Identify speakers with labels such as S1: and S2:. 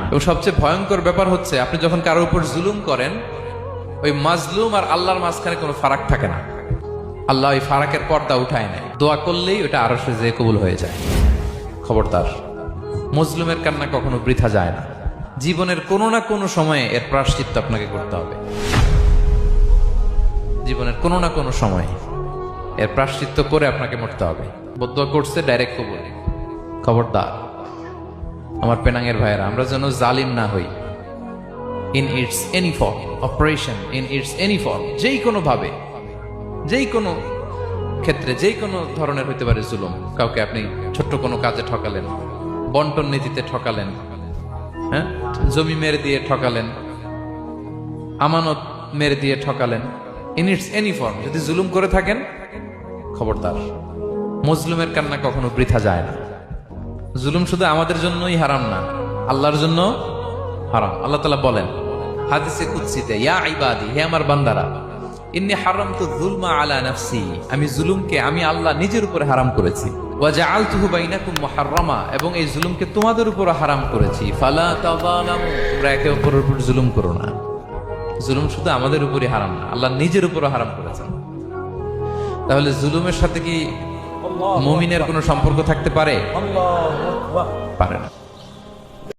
S1: এবং সবচেয়ে ভয়ঙ্কর ব্যাপার হচ্ছে আপনি যখন কারোর উপর জুলুম করেন, ওই মাজলুম আর আল্লাহর মাঝখানে কোনো ফারাক থাকে না। আল্লাহ ওই ফারাকের পর্দা উঠায় নেয়, দোয়া করলেই ওটা আরো যে কবুল হয়ে যায়। খবরদার, মজলুমের কান্না কখনো বৃথা যায় না। জীবনের কোনো না কোনো সময়ে এর প্রায়শ্চিত্ত আপনাকে করতে হবে। জীবনের কোনো না কোনো সময়ে এর প্রায়শ্চিত্ত করে আপনাকে মরতে হবে। বদদোয়া করছে, ডাইরেক্ট কবুল। খবরদার আমার পেনাঙ্গের ভাইয়েরা, আমরা যেন জালিম না হই। In it's any form, operation in it's any form, যেই কোনো ভাবে, যেই কোনো ক্ষেত্রে, যেই কোনো ধরনের হইতে পারে জুলুম। কাউকে আপনি ছোট্ট কোনো কাজে ঠকালেন, বন্টন নীতিতে ঠকালেন, হ্যাঁ, জমি মেরে দিয়ে ঠকালেন, আমানত মেরে দিয়ে ঠকালেন, ইন ইটস এনি ফর্ম যদি জুলুম করে থাকেন, খবরদার, মজলুমের কান্না কখনো বৃথা যায় না। জুলুম শুধু আমাদের জন্যই হারাম না, আল্লাহর জন্য হারাম। আল্লাহ তাআলা বলেন হাদিসে কুদসিতে, ইয়া ইবাদি, হে আমার বান্দারা, ইন্নী হারামতু যুলমা আলা নাফসি, আমি জুলুমকে আমি আল্লাহ নিজের উপরে হারাম করেছি। ওয়া জাআলতুহু বাইনাকুম মুহাররামা, এবং এই জুলুমকে তোমাদের উপর হারাম করেছি। ফালা তাযালামু, তোমরা একে অপরের উপর জুলুম করো না। জুলুম শুধু আমাদের উপরই হারাম না, আল্লাহ নিজের উপরও হারাম করেছেন। তাহলে জুলুমের সাথে কি মুমিনের কোনো সম্পর্ক থাকতে পারে? পারে না।